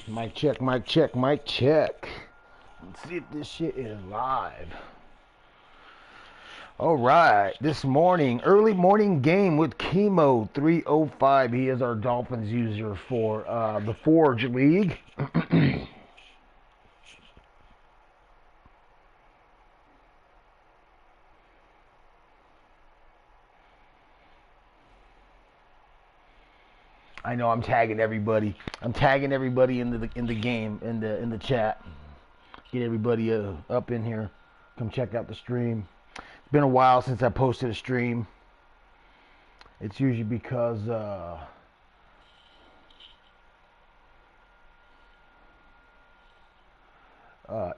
Mic check, mic check, mic check. Let's see if this shit is live. All right, this morning, early morning game with keemo305. He is our Dolphins user for the Forge League. I know I'm tagging everybody. I'm tagging everybody in the game in the chat. Get everybody up in here. Come check out the stream. It's been a while since I posted a stream. It's usually because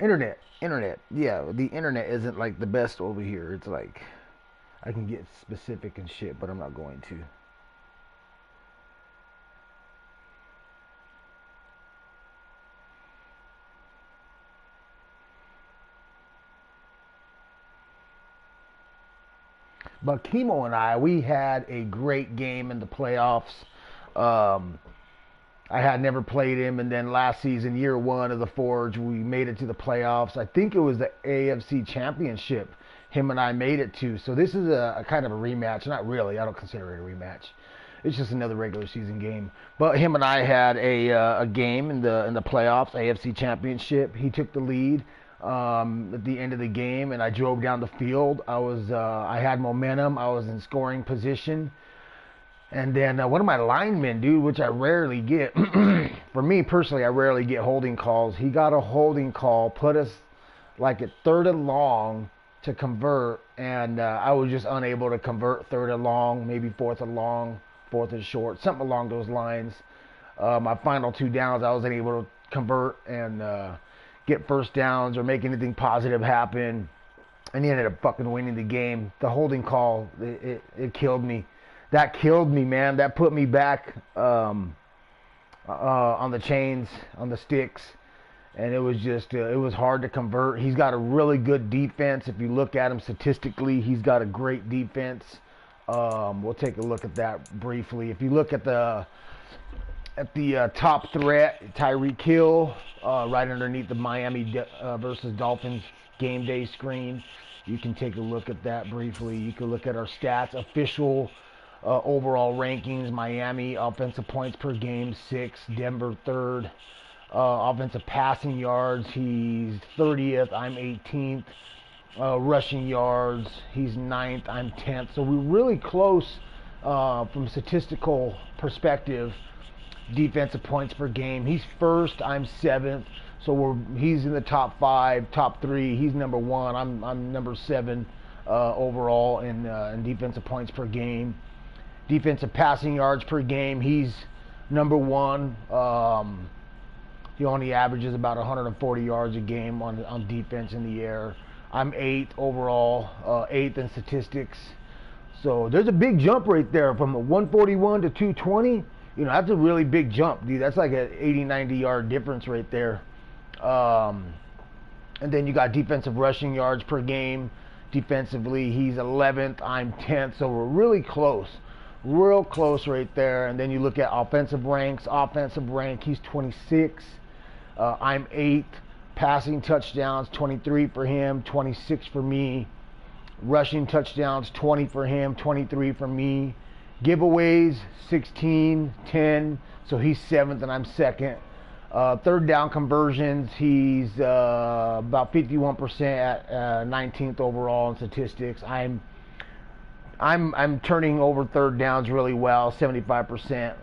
internet. Yeah, the internet isn't like the best over here. It's like I can get specific and shit, but I'm not going to. But Keemo and I, we had a great game in the playoffs. I had never played him, and then last season, year one of the Forge, we made it to the playoffs. I think it was the AFC Championship him and I made it to. So this is a kind of a rematch. Not really. I don't consider it a rematch. It's just another regular season game. But him and I had a game in the playoffs, AFC Championship. He took the lead at the end of the game, and I drove down the field. I had momentum. I was in scoring position. And then one of my linemen, dude, which I rarely get, for me personally, I rarely get holding calls. He got a holding call, put us like at 3rd and long to convert, and I was just unable to convert 3rd and long, maybe 4th and long, 4th and short, something along those lines. My final 2 downs, I wasn't able to convert and get first downs or make anything positive happen, and he ended up fucking winning the game. The holding call, it killed me. That killed me, man. That put me back on the chains, on the sticks, and it was just it was hard to convert. He's got a really good defense. If you look at him statistically, he's got a great defense. We'll take a look at that briefly. If you look at the top threat, Tyreek Hill, right underneath the Miami versus Dolphins game day screen, you can take a look at that briefly. You can look at our stats, official overall rankings. Miami offensive points per game 6, Denver 3rd. Offensive passing yards, he's 30th, I'm 18th. Rushing yards, he's 9th, I'm 10th. So we're really close from a statistical perspective. Defensive points per game, he's 1st, I'm 7th. So he's in the top 5, top 3. He's number 1. I'm number 7 overall in defensive points per game. Defensive passing yards per game, he's number 1. He only averages about 140 yards a game on defense in the air. I'm 8th overall, 8th in statistics. So there's a big jump right there from a 141 to 220. You know, that's a really big jump, dude. That's like an 80, 90 yard difference right there. And then you got defensive rushing yards per game. Defensively, he's 11th, I'm 10th. So we're really close. Real close right there. And then you look at offensive ranks. Offensive rank, he's 26. I'm 8th. Passing touchdowns, 23 for him, 26 for me. Rushing touchdowns, 20 for him, 23 for me. Giveaways, 16, 10. So he's 7th and I'm 2nd. 3rd down conversions, he's about 51% at 19th overall in statistics. I'm turning over 3rd downs really well, 75%.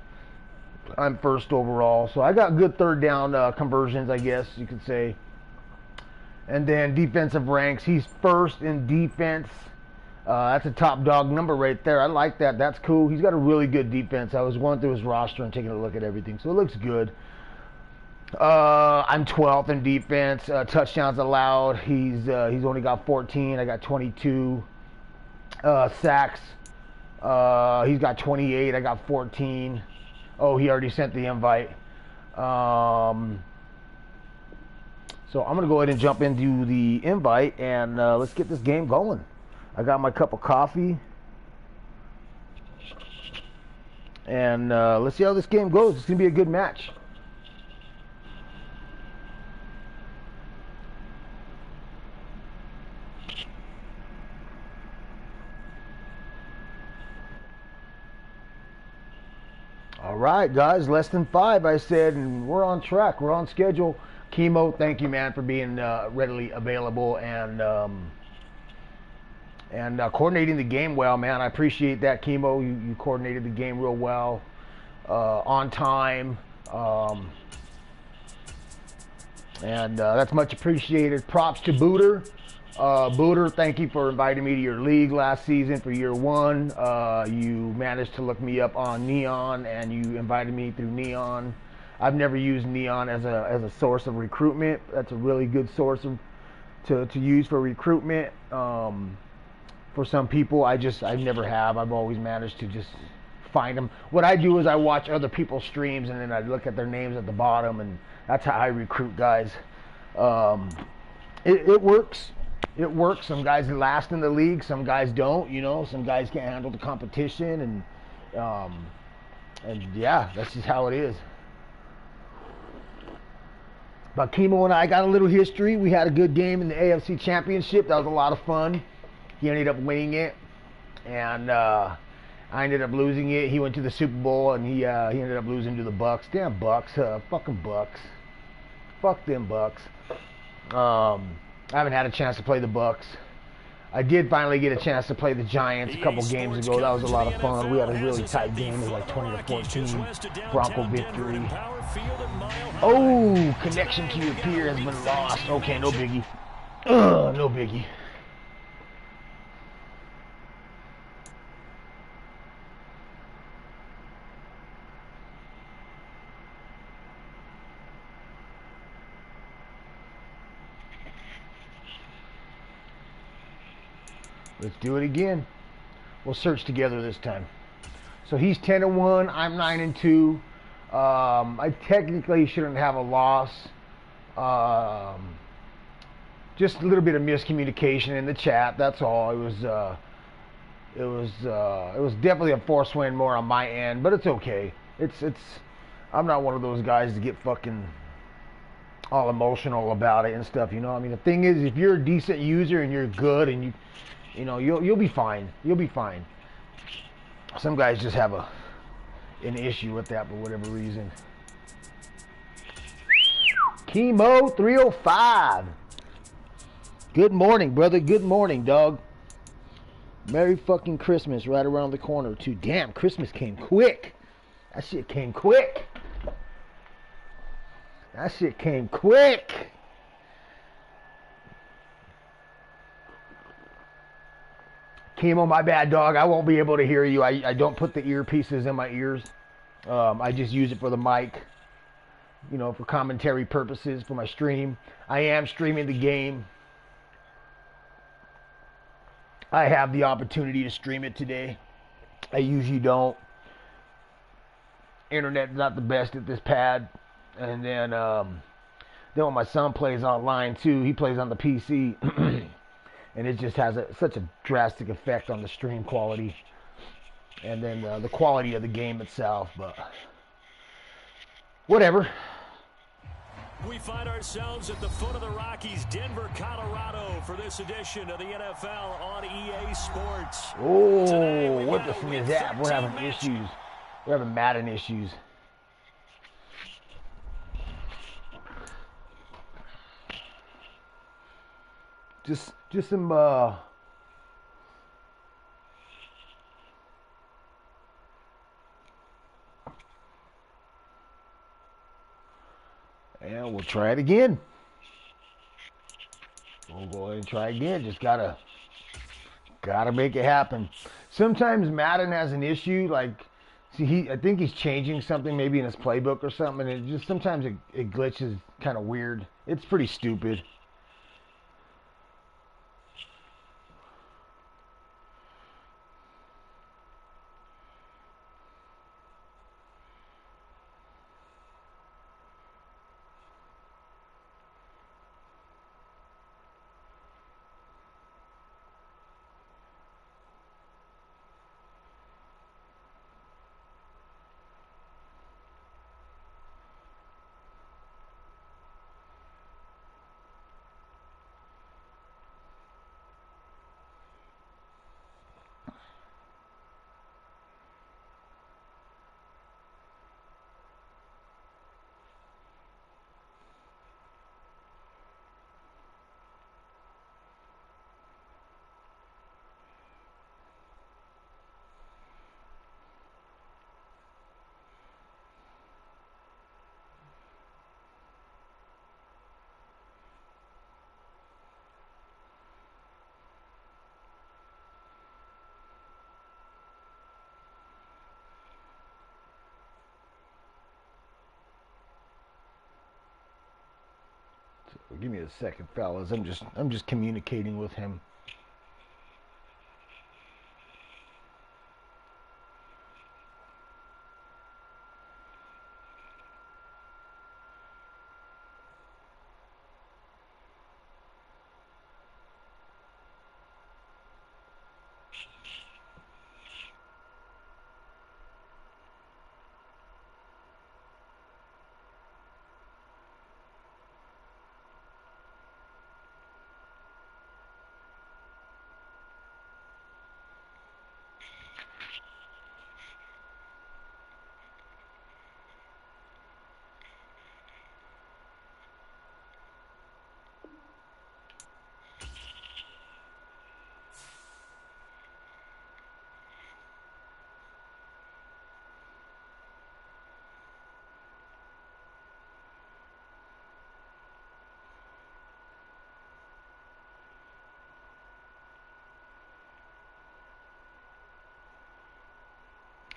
I'm 1st overall, so I got good 3rd down conversions, I guess you could say. And then defensive ranks, he's 1st in defense. That's a top dog number right there. I like that. That's cool. He's got a really good defense. I was going through his roster and taking a look at everything, so it looks good. I'm 12th in defense. Touchdowns allowed, he's only got 14. I got 22. Sacks, he's got 28. I got 14. Oh, he already sent the invite. So I'm going to go ahead and jump into the invite, and let's get this game going. I got my cup of coffee. And let's see how this game goes. It's going to be a good match. All right, guys, less than 5, I said, and we're on track. We're on schedule. Keemo, thank you, man, for being readily available and coordinating the game well, man. I appreciate that, Keemo. You coordinated the game real well, on time, and that's much appreciated. Props to Booter. Booter, thank you for inviting me to your league last season for year 1. You managed to look me up on Neon, and you invited me through Neon. I've never used Neon as a source of recruitment. That's a really good source to use for recruitment. For some people, I never have. I've always managed to just find them. What I do is I watch other people's streams, and then I look at their names at the bottom, and that's how I recruit guys. It works. It works. Some guys last in the league. Some guys don't. You know, some guys can't handle the competition, and yeah, that's just how it is. But Keemo and I got a little history. We had a good game in the AFC Championship. That was a lot of fun. He ended up winning it, and I ended up losing it. He went to the Super Bowl, and he ended up losing to the Bucks. Damn Bucks, fucking Bucks. Fuck them Bucks. I haven't had a chance to play the Bucks. I did finally get a chance to play the Giants a couple games ago. That was a lot of fun. We had a really tight game. It was like 20-14. Bronco victory. Oh, connection to your peer has been lost. Okay, no biggie. No biggie. Let's do it again. We'll search together this time. So he's 10-1. I'm 9-2. I technically shouldn't have a loss. Just a little bit of miscommunication in the chat. That's all. It was definitely a forced win more on my end, but it's okay. I'm not one of those guys to get fucking all emotional about it and stuff. You know, I mean, the thing is, if you're a decent user and you're good and you know, you'll be fine. You'll be fine. Some guys just have an issue with that for whatever reason. Keemo305. Good morning, brother. Good morning, dog. Merry fucking Christmas right around the corner, too. Damn, Christmas came quick. That shit came quick. That shit came quick. Keemo, my bad, dog. I won't be able to hear you. I don't put the earpieces in my ears. I just use it for the mic, you know, for commentary purposes for my stream. I am streaming the game. I have the opportunity to stream it today. I usually don't. Internet's not the best at this pad. And then when my son plays online too, he plays on the PC. And it just has such a drastic effect on the stream quality. And then the quality of the game itself. But whatever. We find ourselves at the foot of the Rockies, Denver, Colorado, for this edition of the NFL on EA Sports. Oh, what the fuck is that? We're having issues. We're having Madden issues. Just some and we'll try it again. We'll go ahead and try again. Just gotta make it happen. Sometimes Madden has an issue. Like, see, I think he's changing something maybe in his playbook or something, and it just sometimes it glitches kind of weird. It's pretty stupid. Give me a second, fellas. I'm just communicating with him.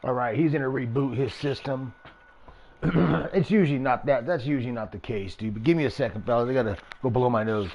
All right, he's gonna reboot his system. It's usually not that. That's usually not the case, dude. But give me a second, fellas. I gotta go blow my nose.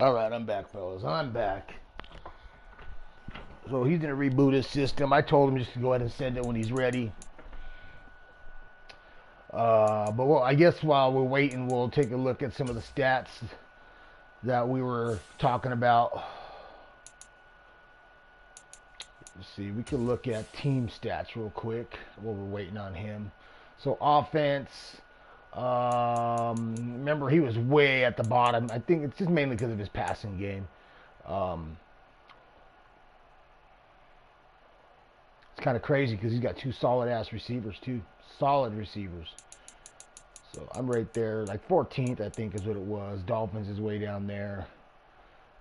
All right, I'm back, fellas. I'm back. So he's gonna reboot his system. I told him just to go ahead and send it when he's ready. But well, I guess while we're waiting, we'll take a look at some of the stats that we were talking about. Let's see, we could look at team stats real quick while we're waiting on him. So offense. Remember, he was way at the bottom. I think it's just mainly because of his passing game. It's kind of crazy because he's got two solid-ass receivers, too. Solid receivers. So I'm right there, like 14th, I think is what it was. Dolphins is way down there.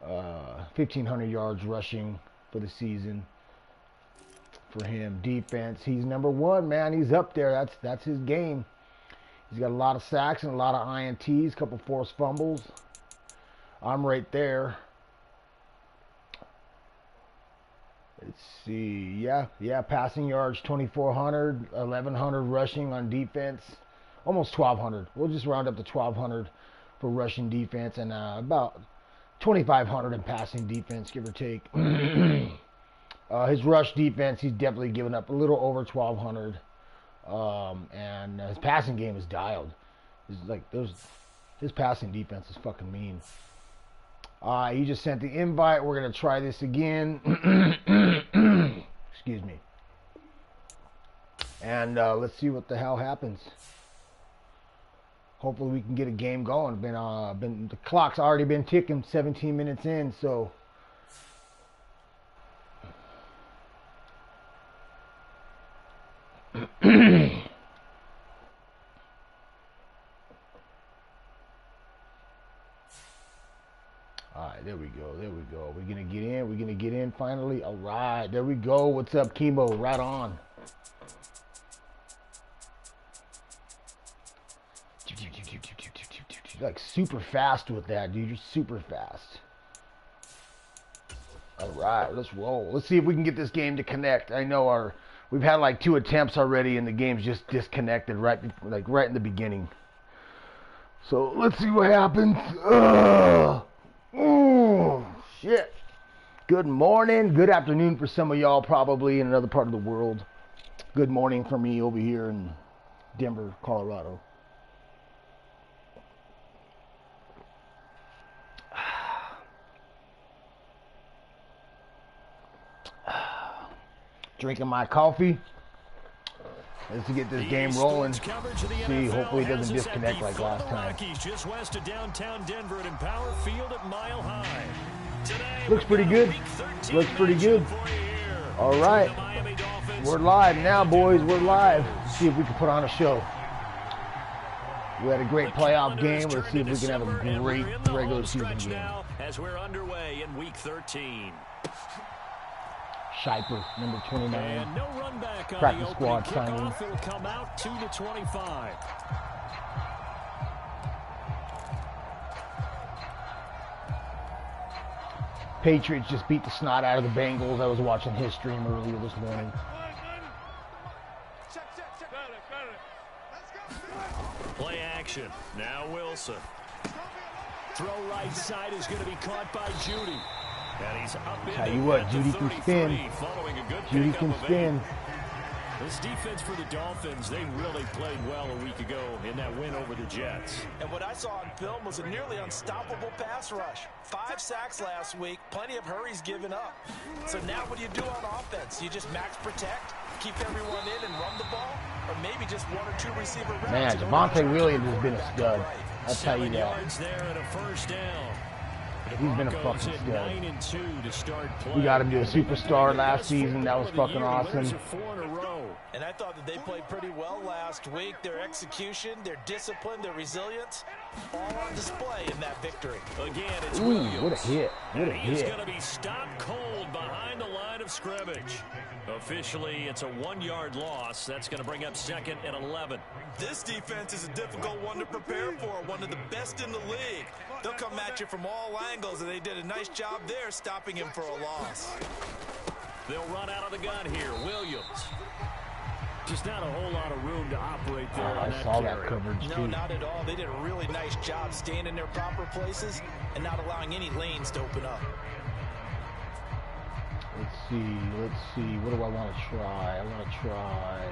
1,500 yards rushing for the season for him. Defense, he's number one, man. He's up there. That's his game. He's got a lot of sacks and a lot of INTs, a couple forced fumbles. I'm right there. Let's see. Yeah, passing yards 2,400, 1,100 rushing on defense. Almost 1,200. We'll just round up to 1,200 for rushing defense and about 2,500 in passing defense, give or take. His rush defense, he's definitely given up a little over 1,200. And his passing game is dialed. His passing defense is fucking mean. He just sent the invite. We're gonna try this again. Excuse me. And let's see what the hell happens. Hopefully we can get a game going. The clock's already been ticking, 17 minutes in, so. Alright, there we go. We're gonna get in finally. Alright, there we go. What's up, Keemo? Right on. Like super fast with that, dude. You're super fast. Alright, let's roll. Let's see if we can get this game to connect. I know we've had like 2 attempts already and the game's just disconnected right in the beginning. So let's see what happens. Oh, shit. Good morning, good afternoon for some of y'all probably in another part of the world. Good morning for me over here in Denver, Colorado. Drinking my coffee. Let's get this game rolling. See, hopefully it doesn't disconnect like last time. Just west of downtown Denver at Empower Field at Mile High. Looks pretty good. Looks pretty good. All right. We're live now, boys. We're live. See if we can put on a show. We had a great playoff game. Let's see if we can have a great regular season game. As we're underway in week 13. Shiper, number 29. And no run back on Practice the squad opening signing. kickoff. It'll come out to the 25. Patriots just beat the snot out of the Bengals. I was watching his stream earlier this morning. Play action. Now Wilson. Throw right side is going to be caught by Judy. And he's up in. Tell you what, Judy can spin. Judy can spin. This defense for the Dolphins, they really played well a week ago in that win over the Jets. And what I saw on film was a nearly unstoppable pass rush. 5 sacks last week, plenty of hurries given up. So now what do you do on offense? You just max protect, keep everyone in and run the ball, or maybe just 1 or 2 receiver routes? Man, Javonte Williams has been a stud. I'll tell you that. 7 yards there and a first down. He's been a fucking stud. 9-2 to start play. We got him to a superstar last season. That was fucking awesome. And I thought that they played pretty well last week. Their execution, their discipline, their resilience, all on display in that victory. Again, it's Ooh, Williams. what a hit. What a He's hit. going to be stopped cold behind the line of scrimmage. Officially, it's a 1-yard loss. That's going to bring up 2nd and 11. This defense is a difficult one to prepare for, one of the best in the league. They'll come at you from all angles, and they did a nice job there stopping him for a loss. They'll run out of the gun here. Williams. Just not a whole lot of room to operate there. I saw that coverage, No, too. not at all. They did a really nice job staying in their proper places and not allowing any lanes to open up. Let's see. What do I want to try? I want to try.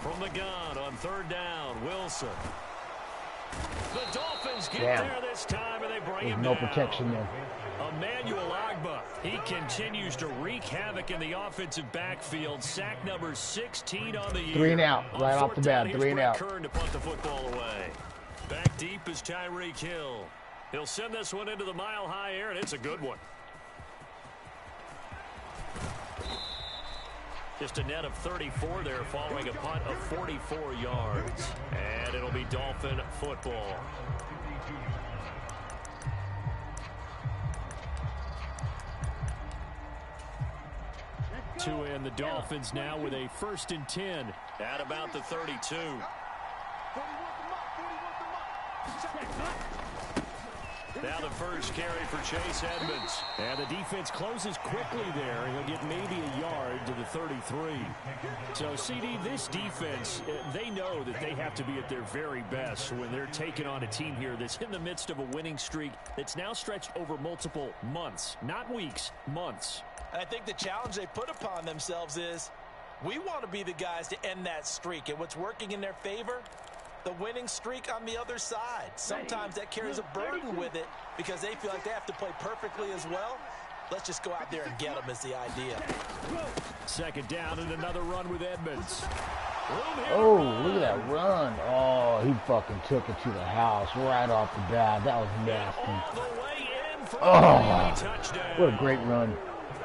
From the gun on 3rd down, Wilson. The Dolphins get there this time, and they bring him no down. protection there. Emmanuel Agba, he continues to wreak havoc in the offensive backfield. Sack number 16 on the year. 3 and out, right off the bat. 3 and out. Kern to punt the football away. Back deep is Tyreek Hill. He'll send this one into the mile-high air, and it's a good one. Just a net of 34 there following a punt of 44 yards. And it'll be Dolphin football. To end the Dolphins now with a 1st and 10 at about the 32. Now the first carry for Chase Edmonds. And the defense closes quickly there. He'll get maybe a yard to the 33. So, CD, this defense, they know that they have to be at their very best when they're taking on a team here that's in the midst of a winning streak that's now stretched over multiple months. Not weeks, months. And I think the challenge they put upon themselves is we want to be the guys to end that streak. And what's working in their favor? The winning streak on the other side. Sometimes that carries a burden with it because they feel like they have to play perfectly as well. Let's just go out there and get them is the idea. 2nd down and another run with Edmonds. Oh, look at that run. Oh, he fucking took it to the house right off the bat. That was nasty. Oh, what a great run.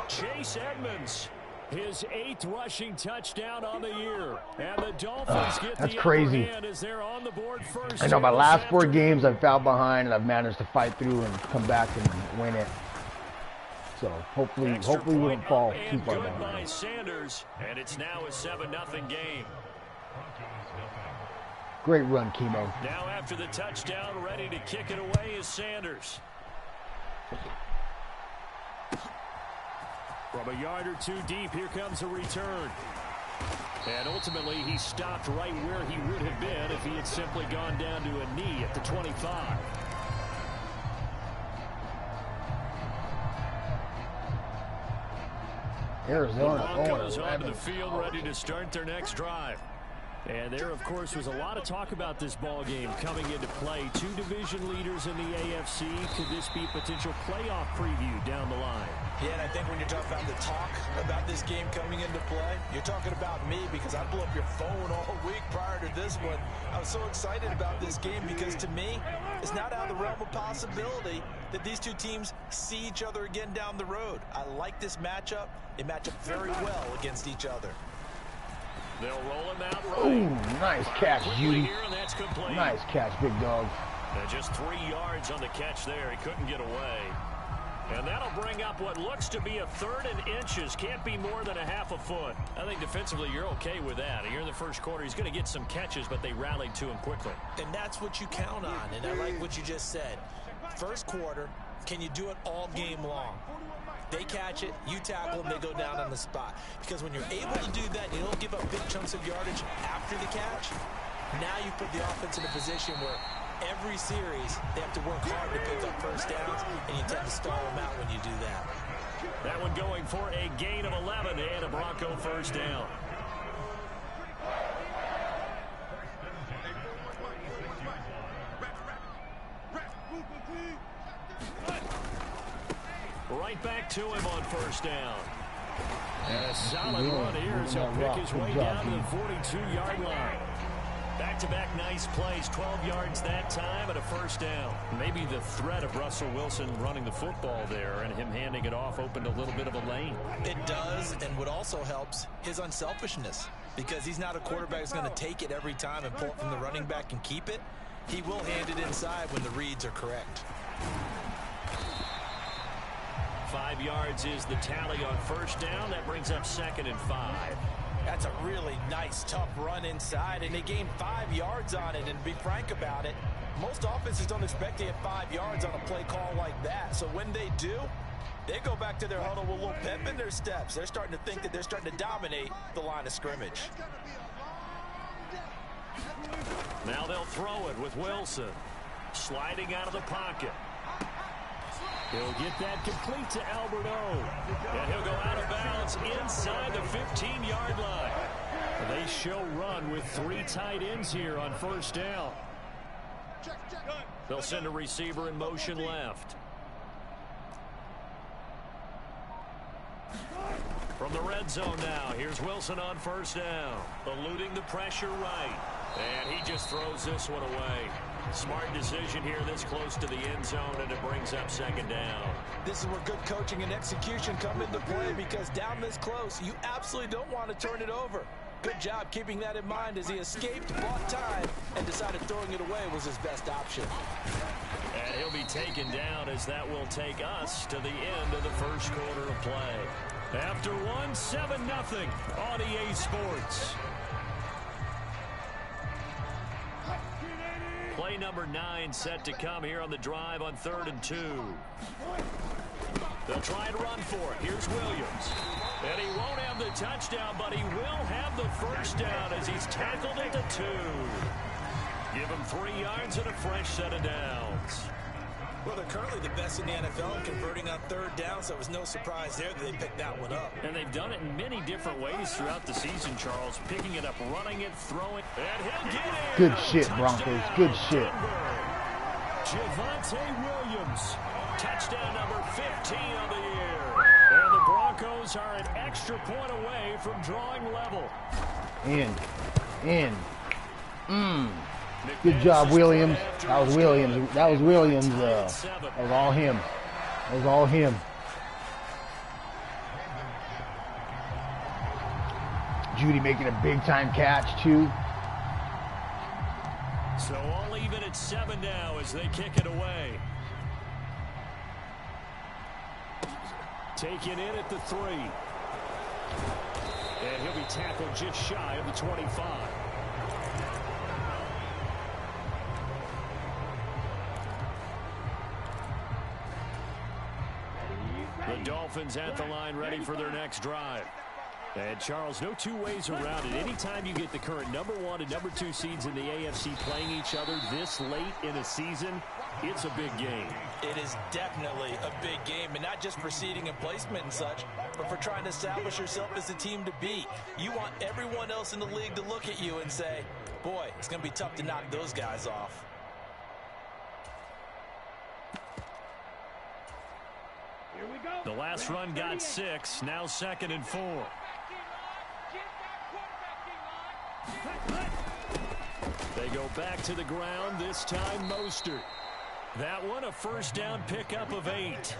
Chase Edmonds. His 8th rushing touchdown on the year. And the Dolphins get that's the crazy. upper hand as they're on the board first. I know my last 4 games I've fouled behind and I've managed to fight through and come back and win it. So hopefully we won't fall too far behind. behind. By Sanders, and it's now a 7-0 game. Great run, Keemo. Now after the touchdown, ready to kick it away is Sanders. From a yard or 2 deep, here comes a return. And ultimately, he stopped right where he would have been if he had simply gone down to a knee at the 25. Arizona Broncos onto the field, ready to start their next drive. And there, of course, was a lot of talk about this ball game coming into play. Two division leaders in the AFC. Could this be a potential playoff preview down the line? Yeah, and I think when you're talking about the talk about this game coming into play, you're talking about me because I blew up your phone all week prior to this one. I was so excited about this game because, to me, it's not out of the realm of possibility that these two teams see each other again down the road. I like this matchup. They match up very well against each other. They'll roll him out right. Ooh, nice catch, Judy. Nice catch, big dog. And just 3 yards on the catch there. He couldn't get away. And that'll bring up what looks to be a 3rd and inches. Can't be more than a half a foot. I think defensively you're okay with that. Here in the first quarter, he's going to get some catches, but they rallied to him quickly. And that's what you count on, and I like what you just said. First quarter, can you do it all game long? They catch it, you tackle them, they go down on the spot. Because when you're able to do that, you don't give up big chunks of yardage after the catch. Now you put the offense in a position where every series they have to work hard to pick up first downs, and you tend to stall them out when you do that. That one going for a gain of 11 and a Bronco first down. Right back to him on first down. And a solid run here as he'll pick his way down to the 42-yard line. Back-to-back nice plays, 12 yards that time and a first down. Maybe the threat of Russell Wilson running the football there and him handing it off opened a little bit of a lane. It does, and what also helps, his unselfishness. Because he's not a quarterback who's going to take it every time and pull it from the running back and keep it. He will hand it inside when the reads are correct. 5 yards is the tally on first down. That brings up 2nd and 5. That's a really nice, tough run inside, and they gained 5 yards on it. And to be frank about it, most offenses don't expect to get 5 yards on a play call like that. So when they do, they go back to their huddle with a little pep in their steps. They're starting to think that they're starting to dominate the line of scrimmage. Now they'll throw it with Wilson. Sliding out of the pocket. He'll get that complete to Alberto. And he'll go out of bounds inside the 15-yard line. They show run with 3 tight ends here on first down. They'll send a receiver in motion left. From the red zone now, here's Wilson on first down. Eluding the pressure right. And he just throws this one away. Smart decision here this close to the end zone, and it brings up 2nd down. This is where good coaching and execution come into play, because down this close, you absolutely don't want to turn it over. Good job keeping that in mind as he escaped, bought time, and decided throwing it away was his best option. And he'll be taken down as that will take us to the end of the first quarter of play. After one, 7-0 on EA Sports. Play number 9 set to come here on the drive on 3rd and 2. They'll try and run for it. Here's Williams. And he won't have the touchdown, but he will have the first down as he's tackled at the 2. Give him 3 yards and a fresh set of downs. Well, they're currently the best in the NFL in converting on 3rd down, so it was no surprise there that they picked that one up. And they've done it in many different ways throughout the season, Charles. Picking it up, running it, throwing. And he'll get it. Good shit, Broncos. Good shit. Javonte Williams. Touchdown number 15 of the year. And the Broncos are an extra point away from drawing level. Good job, Williams. That was Williams. That was Williams. That was all him. That was all him. Judy making a big-time catch, too. So all even at 7 now as they kick it away. Taken in at the 3. And he'll be tackled just shy of the 25. The Dolphins at the line ready for their next drive. And Charles, no two ways around it. Anytime you get the current number 1 and number 2 seeds in the AFC playing each other this late in a season, it's a big game. It is definitely a big game, and not just for seeding and placement and such, but for trying to establish yourself as a team to beat. You want everyone else in the league to look at you and say, boy, it's going to be tough to knock those guys off. The last run got 6, now 2nd and 4. They go back to the ground, this time Mostert. That one a first down pickup of 8.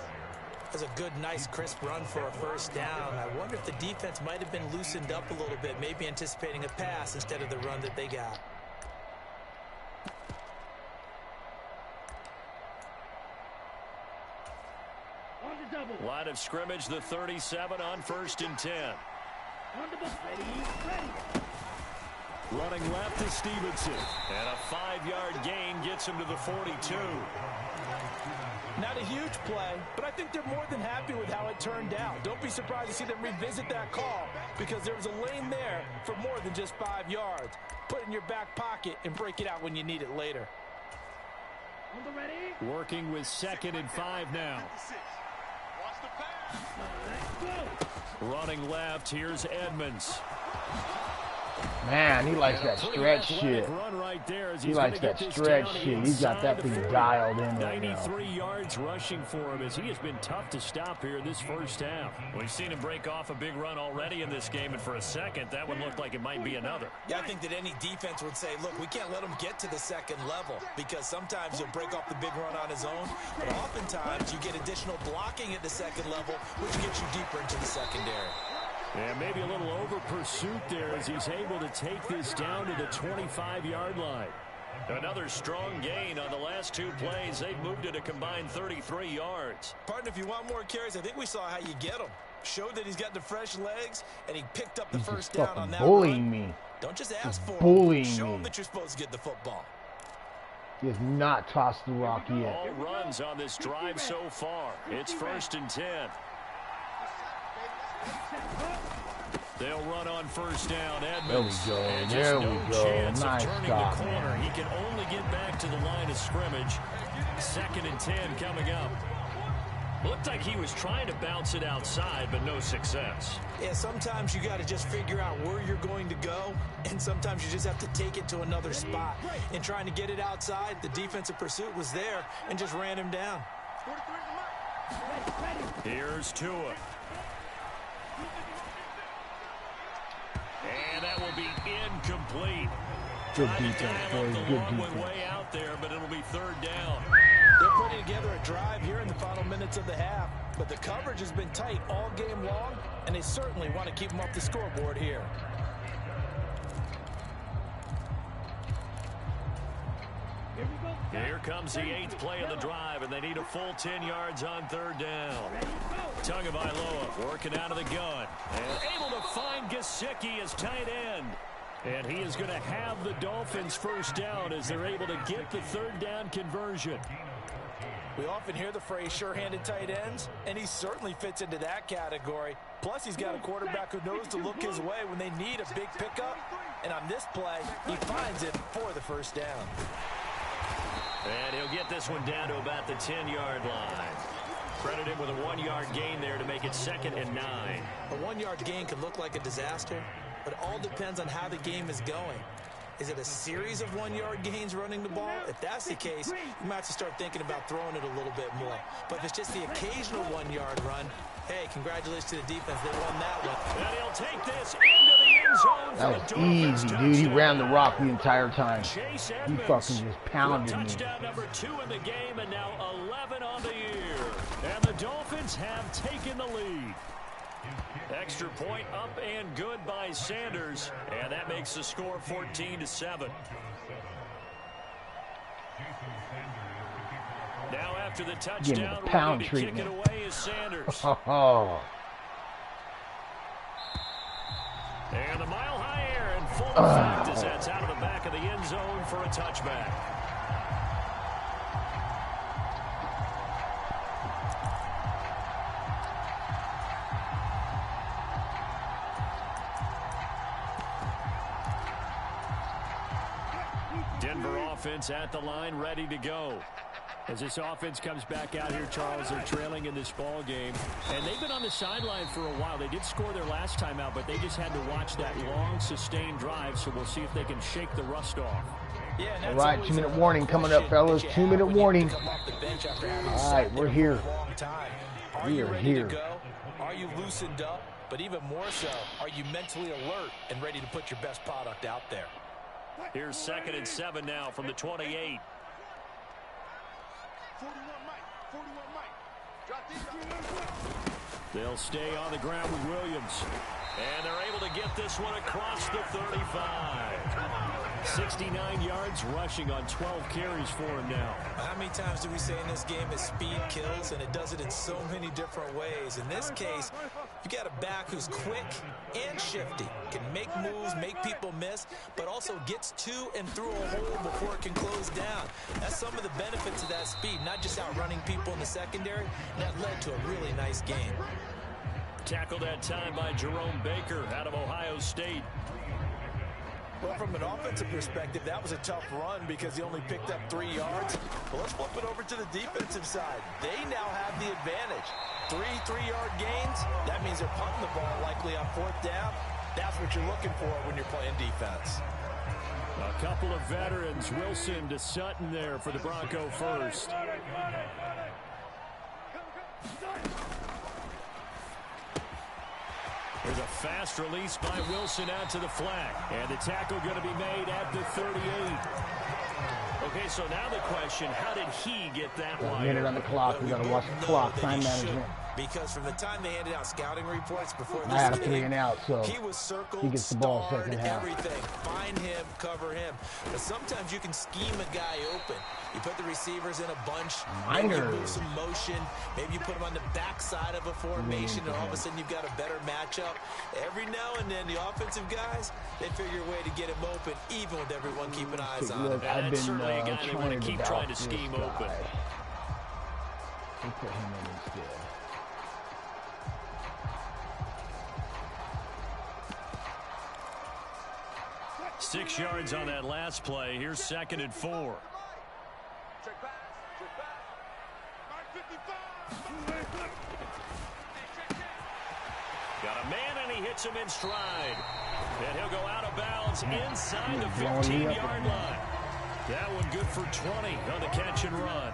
That's a good, nice, crisp run for a first down. I wonder if the defense might have been loosened up a little bit, maybe anticipating a pass instead of the run that they got. Line of scrimmage, the 37 on 1st and 10. Running left to Stevenson. And a 5-yard gain gets him to the 42. Not a huge play, but I think they're more than happy with how it turned out. Don't be surprised to see them revisit that call, because there was a lane there for more than just 5 yards. Put it in your back pocket and break it out when you need it later. Working with 2nd and 5 now. Running left, here's Edmonds. Man, he likes that stretch shit. He likes that stretch shit. He's got that thing dialed in right now. 93 yards rushing for him, as he has been tough to stop here this first half. We've seen him break off a big run already in this game, and for a second, that one looked like it might be another. Yeah, I think that any defense would say, look, we can't let him get to the second level, because sometimes he'll break off the big run on his own, but oftentimes you get additional blocking at the second level, which gets you deeper into the secondary. And maybe a little over pursuit there as he's able to take this down to the 25-yard line. Another strong gain on the last 2 plays. They've moved it a combined 33 yards. Partner, if you want more carries, I think we saw how you get them. Showed that he's got the fresh legs, and he picked up the first down on that bullying run. me. Don't just ask for bullying him. Show me. him that you're supposed to get the football. He has not tossed the rock yet. All runs on this drive so far. It's 1st and 10. They'll run on first down. Edmonds. There we go. Nice stop, the corner. man. He can only get back to the line of scrimmage. 2nd and 10 coming up. Looked like he was trying to bounce it outside, but no success. Yeah, sometimes you got to just figure out where you're going to go, and sometimes you just have to take it to another spot. In trying to get it outside, the defensive pursuit was there and just ran him down. Here's Tua. And that will be incomplete. Good defense, boys. Good defense. Way out there, but it'll be 3rd down. They're putting together a drive here in the final minutes of the half, but the coverage has been tight all game long, and they certainly want to keep them off the scoreboard here. Here comes the 8th play of the drive, and they need a full 10 yards on 3rd down. Tagovailoa working out of the gun, and able to find Gesicki as tight end. And he is going to have the Dolphins first down as they're able to get the 3rd down conversion. We often hear the phrase sure-handed tight ends, and he certainly fits into that category. Plus, he's got a quarterback who knows to look his way when they need a big pickup. And on this play, he finds it for the first down. And he'll get this one down to about the 10-yard line. Credit him with a 1-yard gain there to make it 2nd and 9. A 1-yard gain can look like a disaster, but it all depends on how the game is going. Is it a series of 1-yard gains running the ball? If that's the case, you might have to start thinking about throwing it a little bit more. But if it's just the occasional 1-yard run, hey, congratulations to the defense. They won that one. And he'll take this into the end zone. That was easy, dude. He ran the rock the entire time. He fucking just pounded me. Touchdown number 2 in the game, and now 11 on the year. And the Dolphins have taken the lead. Extra point up and good by Sanders, and that makes the score 14-7. Now after the touchdown, pound ready to treatment. kick it away is Sanders. And the mile high air in full effect as that's out of the back of the end zone for a touchback. Denver offense at the line, ready to go. As this offense comes back out here, Charles, they're trailing in this ball game. And they've been on the sideline for a while. They did score their last time out, but they just had to watch that long, sustained drive. So we'll see if they can shake the rust off. Yeah, all right, 2-minute warning coming up, fellas. 2-minute warning. All right, we're here. We are here. Are you loosened up? But even more so, are you mentally alert and ready to put your best product out there? Here's 2nd and 7 now from the 28. They'll stay on the ground with Williams. And they're able to get this one across the 35. 69 yards rushing on 12 carries for him now. How many times do we say in this game that speed kills, and it does it in so many different ways? In this case, you got a back who's quick and shifty, can make moves, make people miss, but also gets to and through a hole before it can close down. That's some of the benefits of that speed, not just outrunning people in the secondary. That led to a really nice game. Tackled that time by Jerome Baker out of Ohio State. Well, from an offensive perspective, that was a tough run because he only picked up 3 yards. Well, let's flip it over to the defensive side. They now have the advantage. 3 3-yard gains. That means they're punting the ball likely on 4th down. That's what you're looking for when you're playing defense. A couple of veterans, Wilson to Sutton there for the Bronco first. There's a fast release by Wilson out to the flat. And the tackle going to be made at the 38. Okay, so now the question, how did he get that wide? Minute on the clock. We got to watch the clock. Time management. Because from the time they handed out scouting reports before this I had a game, 3 and out, so he was circled, he gets the ball starred, second half. everything. Find him, cover him. But sometimes you can scheme a guy open. You put the receivers in a bunch, maybe you move some motion, maybe you put them on the backside of a formation, and all of a sudden you've got a better matchup. Every now and then, the offensive guys, they figure a way to get him open, even with everyone keeping eyes on him. I've been certainly a guy they want to keep trying to scheme open. We put him in instead. Six yards on that last play. Here's 2nd and 4. Got a man, and he hits him in stride. And he'll go out of bounds inside the 15-yard line. That one good for 20 on the catch and run.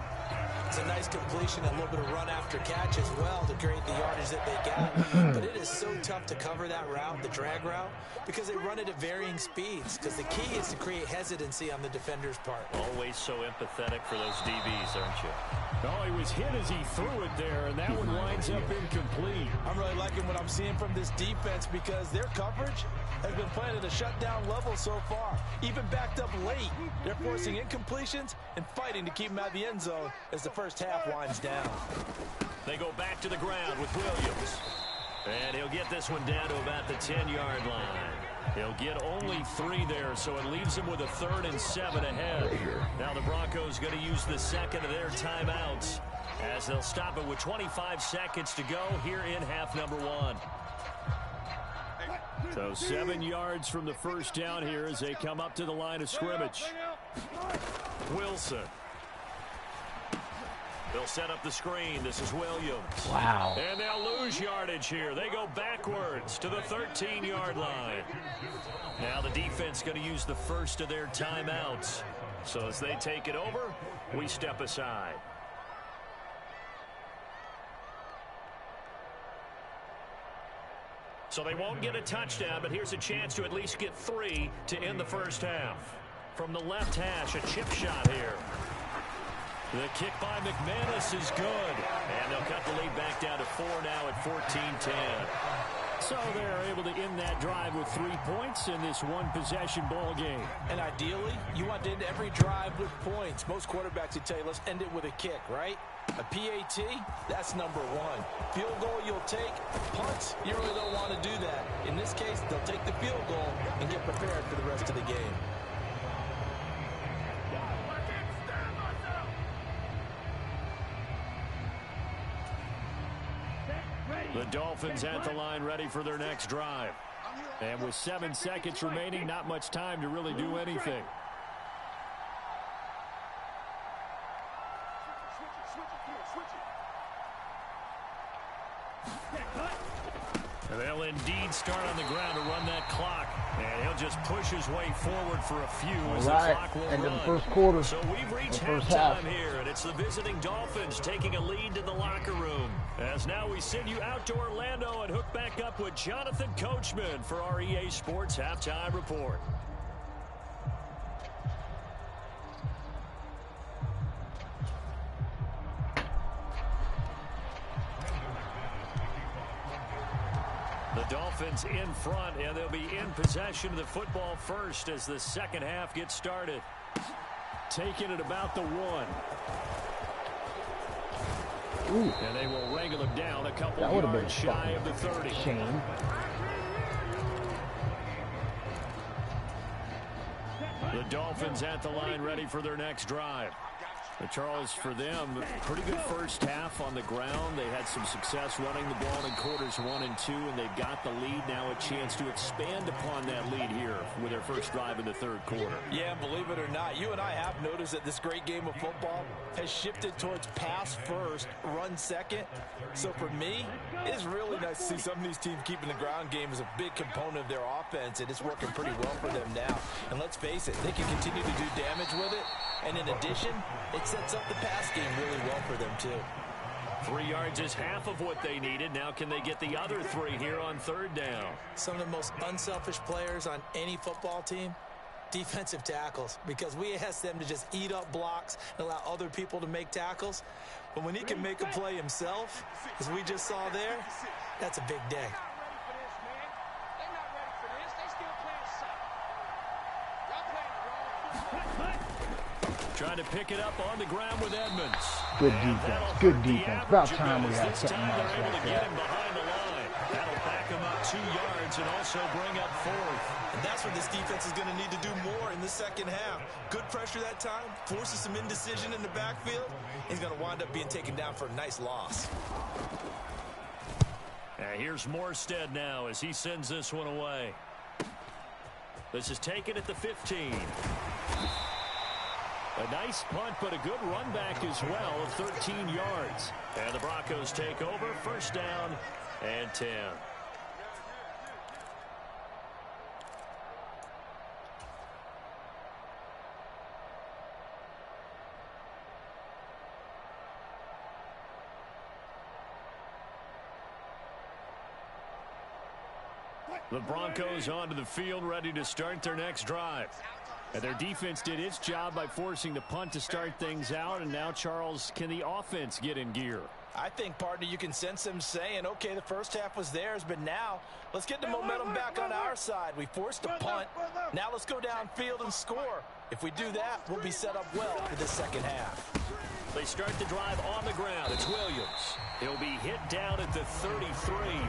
It's a nice completion, a little bit of run after catch as well to create the yardage that they got. But it is so tough to cover that route, the drag route, because they run it at varying speeds. Because the key is to create hesitancy on the defender's part. Always so empathetic for those DBs, aren't you? Oh, he was hit as he threw it there, and that one winds up incomplete. I'm really liking what I'm seeing from this defense because their coverage has been playing at a shutdown level so far. Even backed up late, they're forcing incompletions and fighting to keep them out of the end zone as the first half winds down. They go back to the ground with Williams. And he'll get this one down to about the 10-yard line. He'll get only 3 there, so it leaves him with a 3rd and 7 ahead. Now the Broncos going to use the second of their timeouts as they'll stop it with 25 seconds to go here in half number 1. So 7 yards from the first down here as they come up to the line of scrimmage. Wilson. They'll set up the screen. This is Williams. Wow. And they'll lose yardage here. They go backwards to the 13-yard line. Now the defense going to use the first of their timeouts. So as they take it over, we step aside. So they won't get a touchdown, but here's a chance to at least get 3 to end the first half. From the left hash, a chip shot here. The kick by McManus is good. And they'll cut the lead back down to 4 now at 14-10. So they're able to end that drive with 3 points in this one-possession ball game. And ideally, you want to end every drive with points. Most quarterbacks would tell you, let's end it with a kick, right? A PAT, that's number 1. Field goal you'll take. Punts, you really don't want to do that. In this case, they'll take the field goal and get prepared for the rest of the game. The Dolphins at the line ready for their next drive. And with 7 seconds remaining, not much time to really do anything. And they'll indeed start on the ground to run that clock. And he'll just push his way forward for a few as the clock will end run. of the first quarter. So we've reached halftime here, and it's the visiting Dolphins taking a lead to the locker room. As now we send you out to Orlando and hook back up with Jonathan Coachman for our EA Sports Halftime Report. The Dolphins in front, and they'll be in possession of the football first as the second half gets started. Taking it about the 1. Ooh. And they will wrangle him down a couple yards shy of the 30. Shame. The Dolphins at the line ready for their next drive. Charles, for them, pretty good first half on the ground. They had some success running the ball in quarters 1 and 2, and they've got the lead. Now a chance to expand upon that lead here with their first drive in the third quarter. Yeah, believe it or not, you and I have noticed that this great game of football has shifted towards pass first, run second. So for me, it's really nice to see some of these teams keeping the ground game as a big component of their offense, and it's working pretty well for them now. And let's face it, they can continue to do damage with it. And in addition, it sets up the pass game really well for them, too. 3 yards is half of what they needed. Now can they get the other 3 here on third down? Some of the most unselfish players on any football team, defensive tackles, because we ask them to just eat up blocks and allow other people to make tackles. But when he can make a play himself, as we just saw there, that's a big day. Trying to pick it up on the ground with Edmonds. Good defense. Good defense. About time we got something else they're able like to get that. him behind the line. That'll back him up 2 yards and also bring up 4th. And that's what this defense is going to need to do more in the second half. Good pressure that time, forces some indecision in the backfield. He's going to wind up being taken down for a nice loss. And here's Morstead now as he sends this one away. This is taken at the 15. A nice punt, but a good run back as well of 13 yards. And the Broncos take over, first down and 10. The Broncos onto the field, ready to start their next drive. And their defense did its job by forcing the punt to start things out. And now, Charles, can the offense get in gear? I think, partner, you can sense them saying, okay, the first half was theirs, but now let's get the momentum back on our side. We forced a punt. Now let's go downfield and score. If we do that, we'll be set up well for the second half. They start the drive on the ground. It's Williams. He'll be hit down at the 33,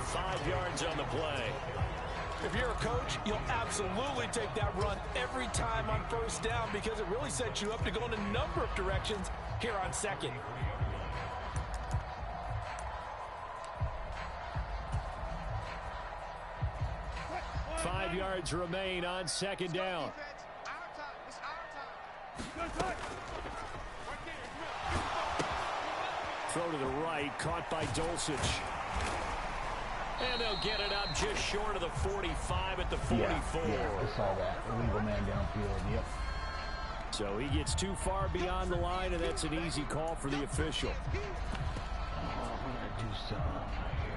5 yards on the play. If you're a coach, you'll absolutely take that run every time on first down because it really sets you up to go in a number of directions here on second. Five yards remain on second down. Throw to the right, caught by Dulcich. And they'll get it up just short of the 45 at the 44. Yeah, I saw that. Illegal man downfield, yep. So he gets too far beyond the line, and that's an easy call for the official. Oh, we're going to do some here.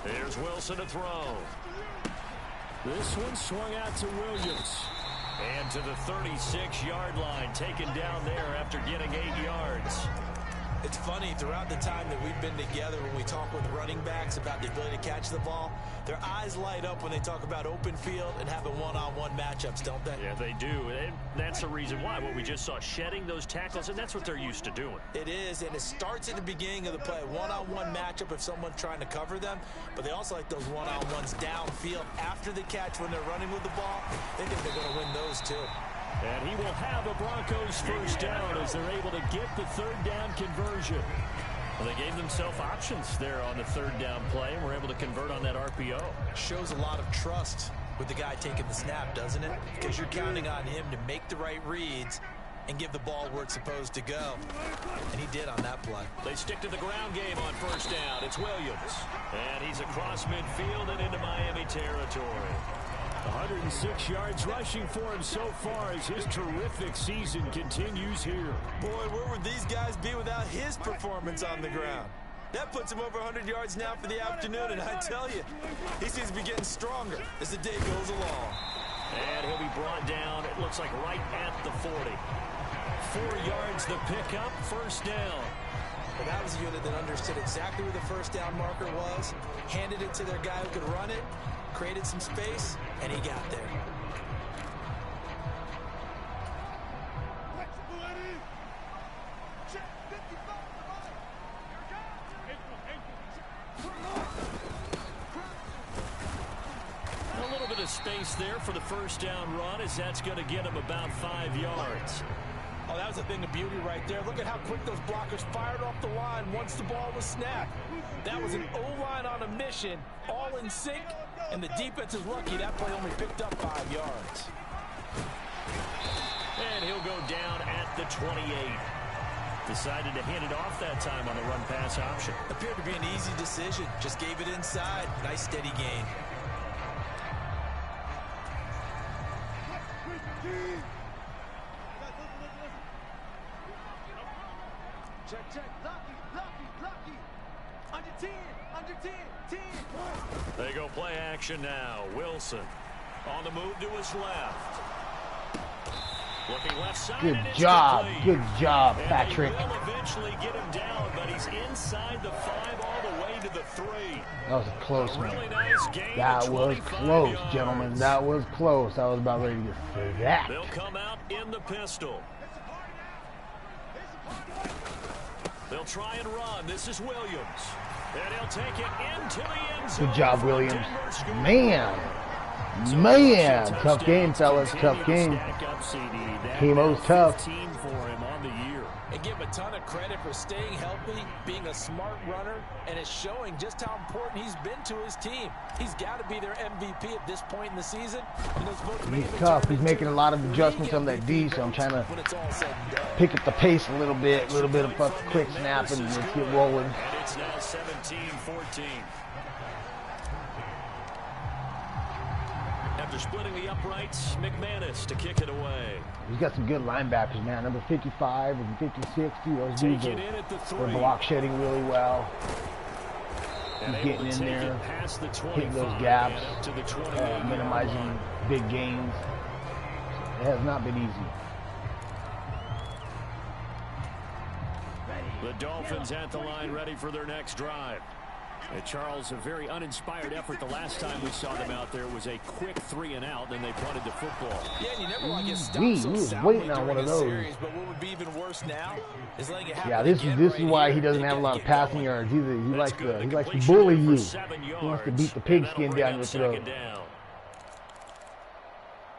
There's Wilson to throw. This one swung out to Williams. And to the 36-yard line, taken down there after getting 8 yards. It's funny, throughout the time that we've been together, when we talk with running backs about the ability to catch the ball, their eyes light up when they talk about open field and having one-on-one matchups, don't they? Yeah, they do. And that's the reason why. What we just saw, shedding those tackles, and that's what they're used to doing. It is, and it starts at the beginning of the play. One-on-one matchup if someone's trying to cover them, but they also like those one-on-ones downfield after the catch when they're running with the ball. They think they're going to win those, too. And he will have a Broncos first down as they're able to get the third down conversion. Well, they gave themselves options there on the third down play and were able to convert on that RPO. Shows a lot of trust with the guy taking the snap, doesn't it? Because you're counting on him to make the right reads and give the ball where it's supposed to go. And he did on that play. They stick to the ground game on first down. It's Williams. And he's across midfield and into Miami territory. 106 yards rushing for him so far as his terrific season continues here. Boy, where would these guys be without his performance on the ground? That puts him over 100 yards now for the afternoon, and I tell you, he seems to be getting stronger as the day goes along. And he'll be brought down, it looks like right at the 40. 4 yards the pickup, first down. But that was a unit that understood exactly where the first down marker was, handed it to their guy who could run it, created some space, and he got there. A little bit of space there for the first down run, as that's going to get him about 5 yards. Oh, that was a thing of beauty right there. Look at how quick those blockers fired off the line once the ball was snapped. That was an O-line on a mission, all in sync, and the defense is lucky that play only picked up 5 yards. And he'll go down at the 28. Decided to hand it off that time on the run-pass option. Appeared to be an easy decision. Just gave it inside. Nice steady gain. Check. Lucky. Under 10. They go play action now. Wilson on the move to his left. Looking left side. Good job, Patrick. And they will eventually get him down, but he's inside the 5 all the way to the 3. That was a close one. Really nice gain. That was close, yards. gentlemen. That was close. I was about ready to say that. They'll come out in the pistol. They'll try and run. This is Williams. And he'll take it into the end zone. Good job, Williams. Man, tough game, fellas. Tough game. Keemo's tough. For him on the year. And give him a ton of credit for staying healthy, being a smart runner, and it's showing just how important he's been to his team. He's got to be their MVP at this point in the season. He's tough. He's making a lot of adjustments on that D, so I'm trying to pick up the pace a little bit of quick snap, and let's get rolling. And it's now 17-14. After splitting the uprights, McManus to kick it away. He's got some good linebackers, man. Number 55 and 56, those dudes are block shedding really well. He's getting in there, hitting those gaps, minimizing big gains. It has not been easy. The Dolphins at the line, ready for their next drive. Charles, a very uninspired effort the last time we saw them out there was a quick 3 and out, then they punted the football. Yeah, and you never want to get stopped so soundly waiting on one of during a those. series, but what would be even worse now is letting it happen. Yeah, this is why he doesn't have a lot of passing yards either. He likes to bully you. He wants to beat the pigskin down your throat.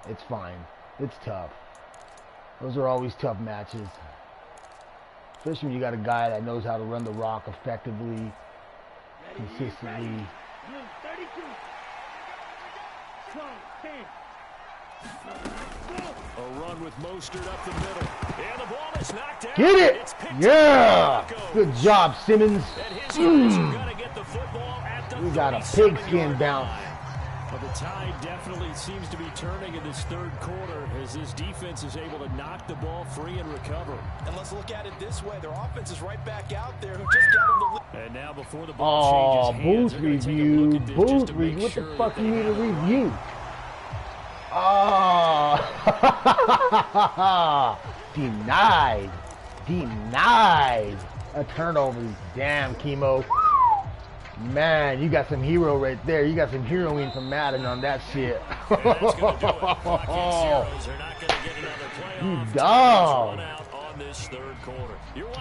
It's fine. It's tough. Those are always tough matches. Especially when you got a guy that knows how to run the rock effectively, consistently. A run with Mostert up the middle. And the ball is knocked out. Get it! Yeah! Good job, Simmons. We got a pigskin bounce. But the tide definitely seems to be turning in this third quarter as this defense is able to knock the ball free and recover. And let's look at it this way. Their offense is right back out there who just got them the lead. And now before the ball changes hands, booth review. Booth review. What the fuck do you need to review? Oh, denied. A turnover. Damn, Keemo. Man, you got some hero right there. You got some heroing from Madden on that shit. You dog.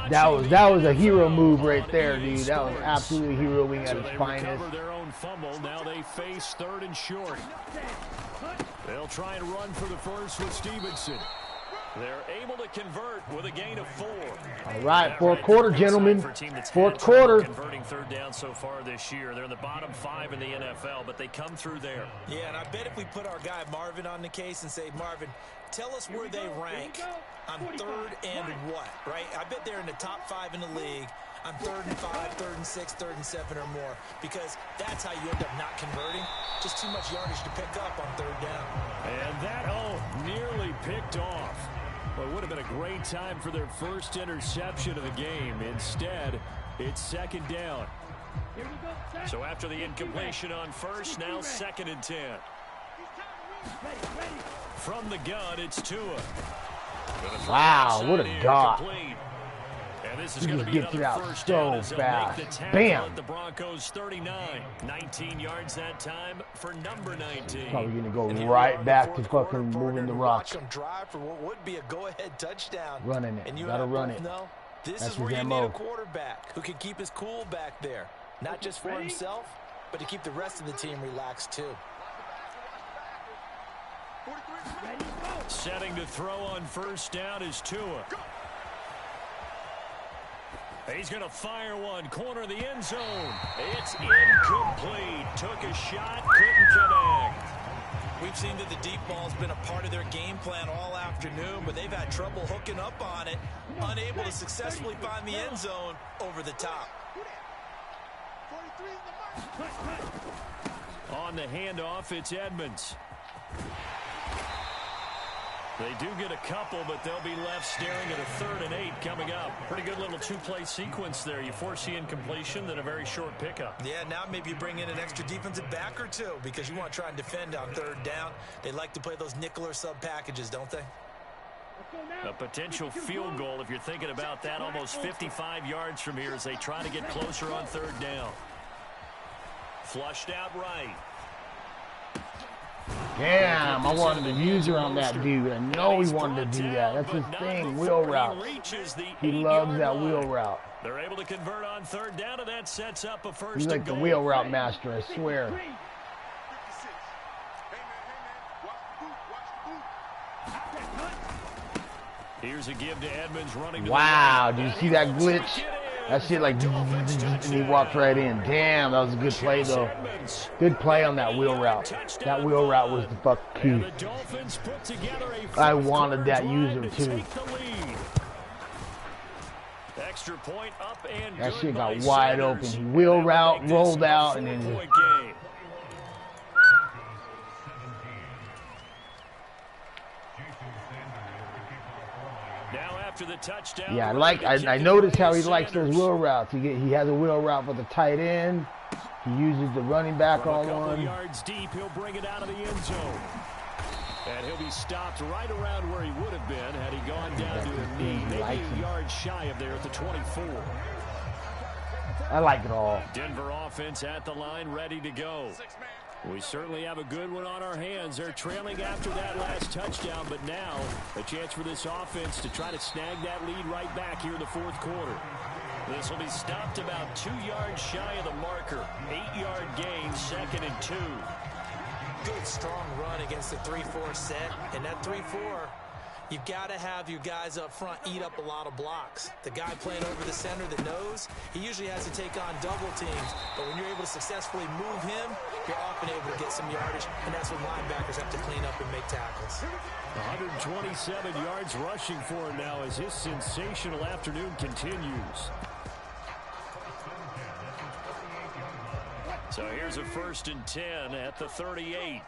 That was a hero move right there, dude. That was absolutely heroing at its finest. Their own fumble. Now they face 3rd and short. They'll try and run for the first with Stevenson. They're able to convert with a gain of 4. All right, fourth quarter, gentlemen. Fourth quarter. Converting third down so far this year. They're in the bottom 5 in the NFL, but they come through there. Yeah, and I bet if we put our guy Marvin on the case and say, Marvin, tell us where they rank on third and what, right? I bet they're in the top 5 in the league on 3rd and 5, 3rd and 6, 3rd and 7 or more, because that's how you end up not converting. Just too much yardage to pick up on third down. And that, nearly picked off. Well, it would have been a great time for their first interception of the game. Instead, it's second down. So after the incompletion on first, now 2nd and 10. From the gun, it's Tua. Wow, what a dot. And this is He going to just be gets it another out first so down as they'll fast. make the tackle Bam. at the Broncos 39. 19 yards that time for number 19. Probably going to go right back to fucking moving the rock. Watch them drive for what would be a go-ahead touchdown. Running it. And you Gotta and I run both it. know this That's is where his you MO. need a quarterback who can keep his cool back there. Not just for himself, but to keep the rest of the team relaxed too. Setting to throw on first down is Tua. He's going to fire one. Corner of the end zone. It's incomplete. Took a shot. Couldn't connect. We've seen that the deep ball's been a part of their game plan all afternoon, but they've had trouble hooking up on it. Unable to successfully find the end zone over the top. On the handoff, it's Edmonds. They do get a couple, but they'll be left staring at a 3rd and 8 coming up. Pretty good little 2-play sequence there. You force the incompletion, then a very short pickup. Yeah, now maybe you bring in an extra defensive back or two because you want to try and defend on 3rd down. They like to play those nickel or sub packages, don't they? A potential field goal, if you're thinking about that, almost 55 yards from here as they try to get closer on 3rd down. Flushed out right. Damn, I wanted to use her on that dude. I know he wanted to do that. That's his thing, wheel route. He loves that wheel route. They're able to convert on 3rd down, and that sets up a first He's like the wheel route master, I swear. Here's a give to Edmonds running to Wow, the do you see that glitch? That shit like, and he walked right in. Damn, that was a good play though. Good play on that wheel route. That wheel route was the fuck key. I wanted that user too. Extra point up and that shit got wide open. He wheel route, rolled out, and then just... The touchdown. Yeah, I noticed how he likes those wheel routes. He has a wheel route for the tight end. He uses the running back on one. Yards deep, he'll bring it out of the end zone. And he'll be stopped right around where he would have been had he gone down to a knee. Maybe a yard shy of there at the 24. I like it all. Denver offense at the line, ready to go. We certainly have a good one on our hands. They're trailing after that last touchdown, but now a chance for this offense to try to snag that lead right back here in the 4th quarter. This will be stopped about 2 yards shy of the marker. 8-yard gain, 2nd and 2. Good, strong run against the 3-4 set. And that 3-4, you've got to have your guys up front eat up a lot of blocks. The guy playing over the center that knows, he usually has to take on double teams. But when you're able to successfully move him, you're often able to get some yardage, and that's when linebackers have to clean up and make tackles. 127 yards rushing for him now as his sensational afternoon continues. So here's a 1st and 10 at the 38.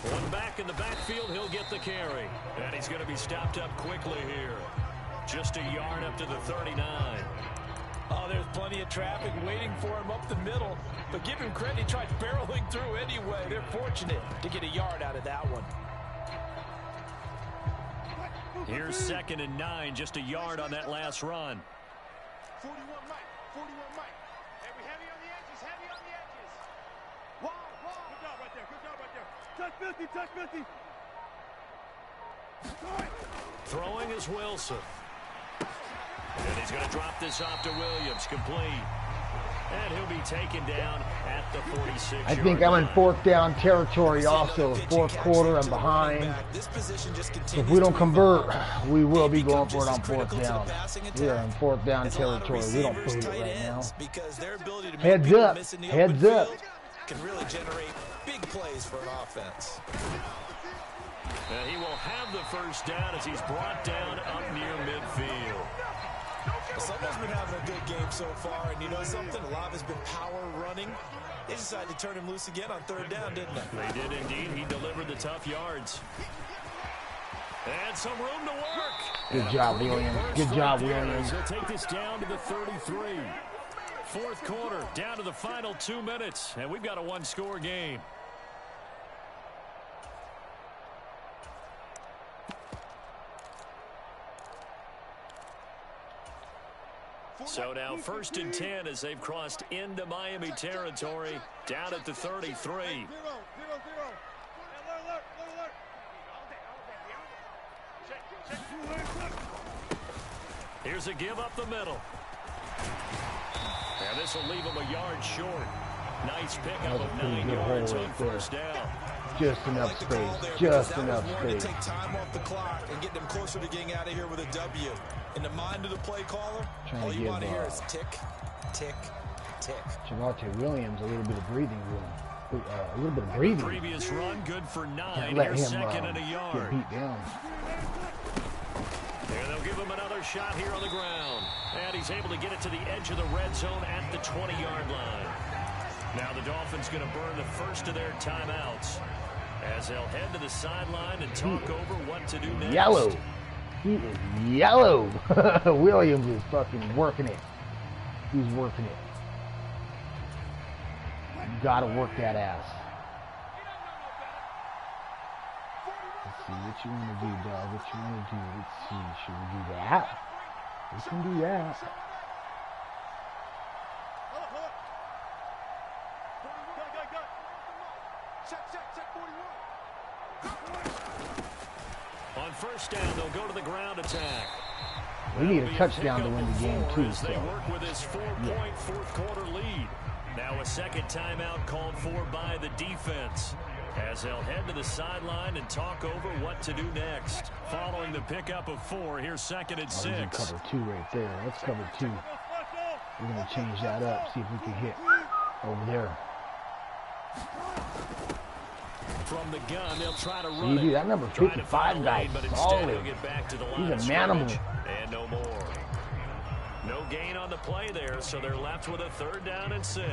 One back in the backfield, he'll get the carry. And he's going to be stopped up quickly here. Just a yard up to the 39. Oh, there's plenty of traffic waiting for him up the middle. But give him credit, he tried barreling through anyway. They're fortunate to get a yard out of that one. Here's 2nd and 9, just a yard on that last run. 41 Mike, 41 Mike. Hey, we heavy on the edges, heavy on the edges. Wow. Good job right there, good job right there. Touch 50, touch 50. Throwing is Wilson. And he's going to drop this off to Williams, complete. And he'll be taken down at the 46. I think I'm in fourth down territory also. Fourth quarter, I'm behind. So if we don't convert, we will be going for it on fourth down. We are in fourth down territory. We don't boot it right now. Heads up. Heads up. Can really generate big plays for an offense. And he will have the first down as he's brought down up near midfield. Someone's been having a good game so far, and you know something? A lot has been power running. They decided to turn him loose again on third down, didn't they? They did indeed. He delivered the tough yards. And some room to work. Good job, Williams. Good job, Williams. He'll take this down to the 33. Fourth quarter, down to the final 2 minutes, and we've got a one-score game. So now 1st and 10 as they've crossed into Miami territory, down at the 33. Here's a give up the middle. And this will leave him a yard short. Nice pickup of 9 yards on first down. Just enough space. Just enough space. Take time off the clock and get them closer to getting out of here with a W. In the mind of the play caller, all you want to hear is tick, tick, tick. Javonte Williams, a little bit of breathing room. A little bit of breathing. Previous run good for 9. Can't let Here's him second and a yard. get beat down. And they'll give him another shot here on the ground. And he's able to get it to the edge of the red zone at the 20-yard line. Now the Dolphins going to burn the first of their timeouts as they'll head to the sideline and talk over what to do next. Yellow. He is yellow. Williams is fucking working it. He's working it. You gotta work that ass. Let's see what you want to do, dog. What you want to do? Let's see. Should we do that? We can do that. On first down, they'll go to the ground attack. We need a touchdown to win the game too. As they work with his 4-point fourth quarter lead. Now a second timeout called for by the defense as they'll head to the sideline and talk over what to do next. Following the pickup of 4, here's 2nd and 6. Cover 2 right there. That's cover 2. We're gonna change that up. See if we can hit over there. From the gun, they'll try to run See, that number 55 guy is solid. He's an animal. And no more. No gain on the play there, so they're left with a 3rd down and 6.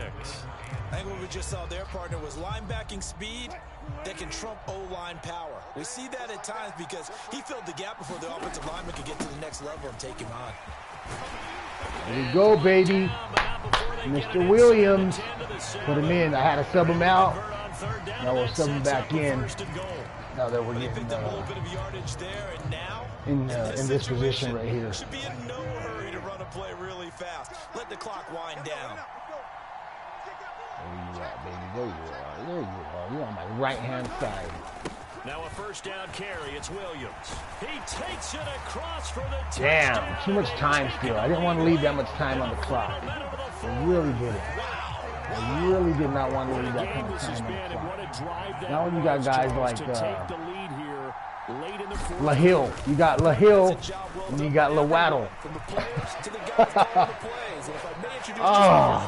I think what we just saw there, partner, was linebacking speed that can trump O-line power. We see that at times because he filled the gap before the offensive lineman could get to the next level and take him on. There you go, baby. Mr. Williams. Put him in. I had to sub him out. Now we'll sub him back in. Now that we're getting in this position right here. Should be in no hurry to run a play really fast. Let the clock wind down. There you are, baby. There you are. There you are. You're on my right-hand side. Now a first down carry. It's Williams. He takes it across for the touchdown. Damn, too much time still. I didn't want to leave that much time on the clock. I really didn't. I really did not want to leave that kind of time on the clock. Now you got guys like LaHill. You got LaHill and you got LaWaddle. Oh.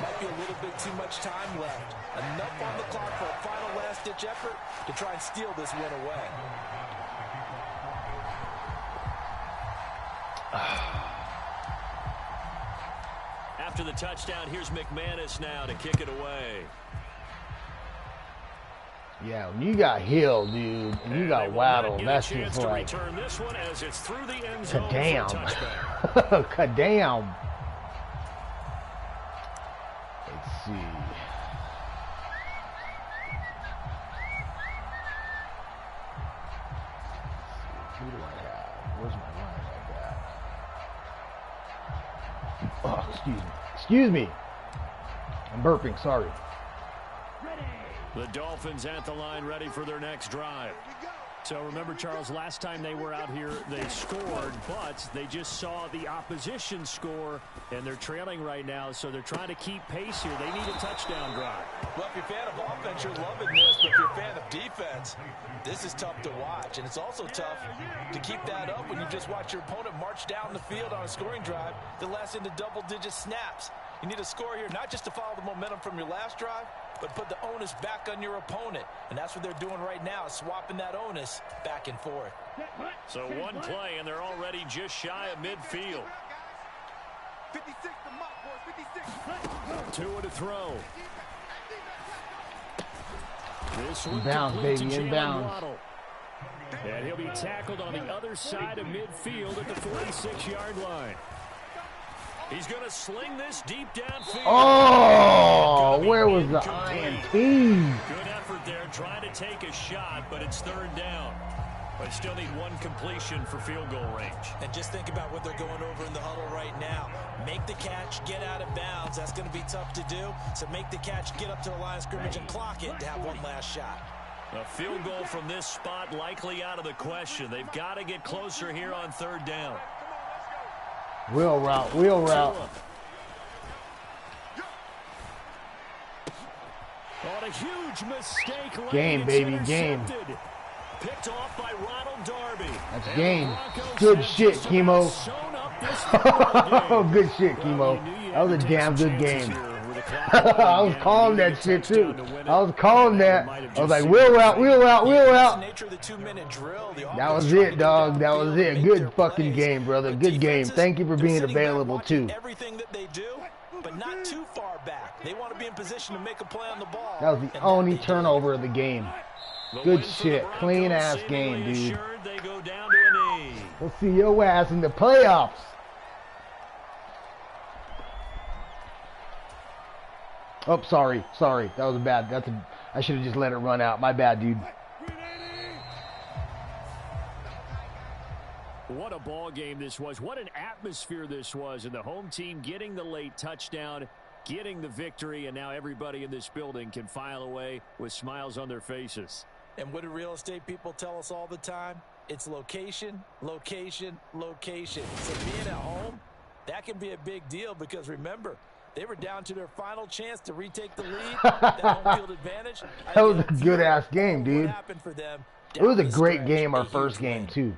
Might be a little bit too much time left. Enough on the clock for a final last-ditch effort to try and steal this win away. After the touchdown, here's McManus now to kick it away. Yeah, when you got Hill, dude, and you got Waddle, that's just like, ka-damn. Ka-damn. Let's see. Who do I have? Where's my line I got? Oh, excuse me. Excuse me. I'm burping, sorry. The Dolphins at the line ready for their next drive. So remember, Charles, last time they were out here, they scored, but they just saw the opposition score, and they're trailing right now, so they're trying to keep pace here. They need a touchdown drive. Well, if you're a fan of offense, you're loving this, but if you're a fan of defense, this is tough to watch, and it's also tough to keep that up when you just watch your opponent march down the field on a scoring drive that lasts into double-digit snaps. You need a score here, not just to follow the momentum from your last drive, but put the onus back on your opponent. And that's what they're doing right now, swapping that onus back and forth. So one play, and they're already just shy of midfield. 56 to Mike, boys, 56. 2 to throw. This one Inbounds, complete to baby, Jalen inbounds. Waddle. And he'll be tackled on the other side of midfield at the 46-yard line. He's going to sling this deep downfield. Oh, where was the INT? Good effort there, trying to take a shot, but it's third down. But still need one completion for field goal range. And just think about what they're going over in the huddle right now. Make the catch, get out of bounds. That's going to be tough to do. So make the catch, get up to the line of scrimmage, and clock it to have one last shot. A field goal from this spot likely out of the question. They've got to get closer here on third down. Wheel route, wheel route. On a huge mistake. Game, baby, game. Picked off by Ronald Darby. That's game. Good shit, Keemo. Good shit, Keemo. That was a damn good game. I was calling that shit too. I was calling that. I was like, wheel route, wheel route, wheel route. That was it, dog. That was it. Good fucking game, brother. Good game. Thank you for being available too. Everything that they do, but not too far back. They want to be in position to make a play on the ball. That was the only turnover of the game. Good shit. Clean ass game, dude. We'll see your ass in the playoffs. Oh, sorry. That was bad. I should have just let it run out. My bad, dude. What a ball game this was. What an atmosphere this was. And the home team getting the late touchdown, getting the victory, and now everybody in this building can file away with smiles on their faces. And what do real estate people tell us all the time? It's location, location, location. So being at home, that can be a big deal because remember, they were down to their final chance to retake the lead. That home field advantage. That was a good-ass game, dude. What happened for them? It was a great game, our first game, too.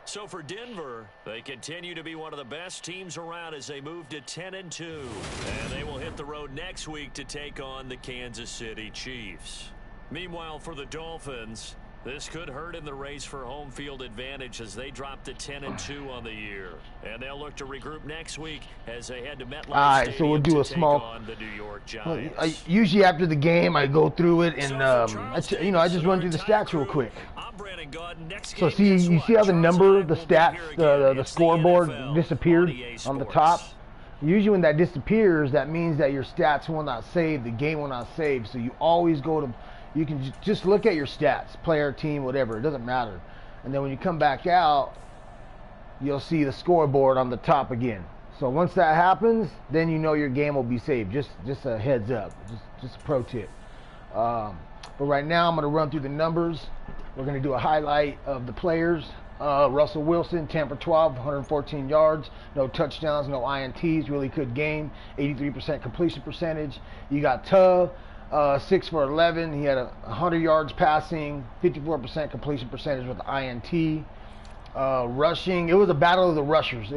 So for Denver, they continue to be one of the best teams around as they move to 10-2. And they will hit the road next week to take on the Kansas City Chiefs. Meanwhile, for the Dolphins, this could hurt in the race for home field advantage as they drop to 10-2 on the year. And they'll look to regroup next week as they head to MetLife Stadium. All right, so we'll do a small. On the New York Giants. Usually after the game, I go through it and I just run through the stats real quick. So you see how the number, the stats, the scoreboard disappeared on the top. Usually when that disappears, that means that your stats will not save, the game will not save. So you always go to. You can just look at your stats, player, team, whatever. It doesn't matter. And then when you come back out, you'll see the scoreboard on the top again. So once that happens, then you know your game will be saved. Just a heads up. Just a pro tip. But right now, I'm going to run through the numbers. We're going to do a highlight of the players. Russell Wilson, 10 for 12, 114 yards. No touchdowns, no INTs. Really good game. 83% completion percentage. You got Tubb. 6 for 11. He had 100 yards passing, 54% completion percentage with the INT. Rushing, it was a battle of the rushers.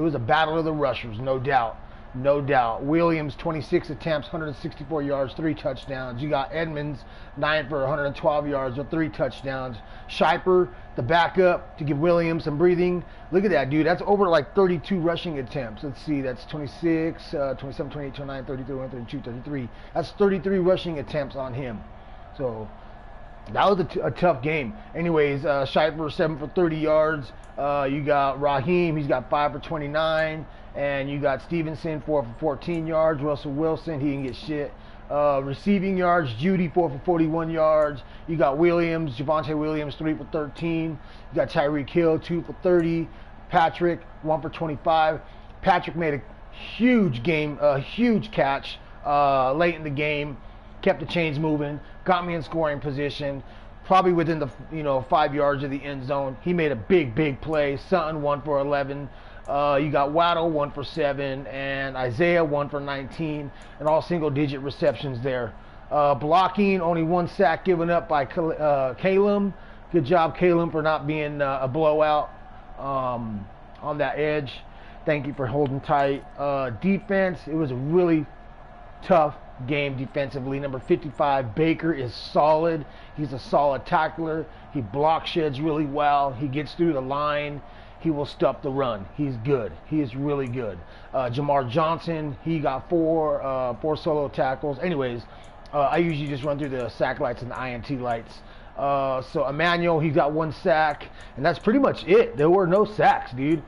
No doubt. No doubt. Williams, 26 attempts, 164 yards, 3 touchdowns. You got Edmonds, 9 for 112 yards with 3 touchdowns. Shiper, the backup, to give Williams some breathing. Look at that, dude. That's over like 32 rushing attempts. Let's see. That's 26, 27, 28, 29, 33, 32, 33. That's 33 rushing attempts on him. So that was a tough game. Anyways, Shiper, 7 for 30 yards. You got Raheem. He's got 5 for 29. And you got Stevenson, 4 for 14 yards. Russell Wilson, he didn't get shit. Receiving yards, Judy, 4 for 41 yards. You got Williams, Javonte Williams, 3 for 13. You got Tyreek Hill, 2 for 30. Patrick, 1 for 25. Patrick made a huge catch late in the game. Kept the chains moving. Got me in scoring position. probably within the 5 yards of the end zone. He made a big play. Sutton 1 for 11. You got Waddle 1 for 7, and Isaiah 1 for 19, and all single-digit receptions there. Blocking, only 1 sack given up by Calum. Good job, Calum, for not being a blowout on that edge. Thank you for holding tight. Defense, it was a really tough game defensively. Number 55, Baker, is solid. He's a solid tackler. He block sheds really well. He gets through the line. He will stop the run. He's good. He is really good. Jamar Johnson, he got four solo tackles. Anyways, I usually just run through the sack lights and the INT lights. So Emmanuel, he got 1 sack, and that's pretty much it. There were no sacks, dude.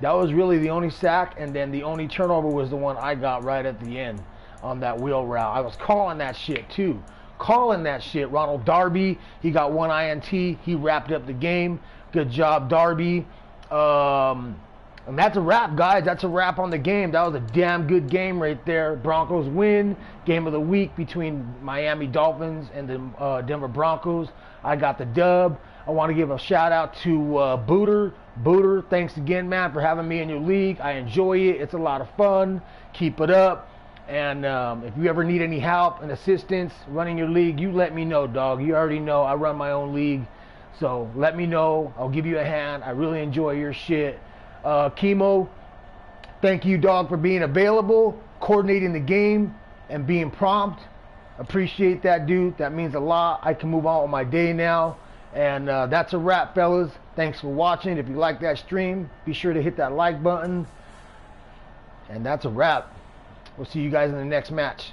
That was really the only sack, and then the only turnover was the one I got right at the end on that wheel route. I was calling that shit too. Calling that shit. Ronald Darby, he got 1 INT. He wrapped up the game. Good job, Darby. And that's a wrap, guys. That's a wrap on the game. That was a damn good game right there. Broncos win. Game of the week between Miami Dolphins and the Denver Broncos. I got the dub. I want to give a shout out to Booter. Booter, thanks again, man, for having me in your league. I enjoy it. It's a lot of fun. Keep it up. And if you ever need any help and assistance running your league, you let me know, dog. You already know I run my own league. So let me know. I'll give you a hand. I really enjoy your shit. Keemo, thank you, dog, for being available, coordinating the game, and being prompt. Appreciate that, dude. That means a lot. I can move on with my day now. And that's a wrap, fellas. Thanks for watching. If you like that stream, be sure to hit that like button. And that's a wrap. We'll see you guys in the next match.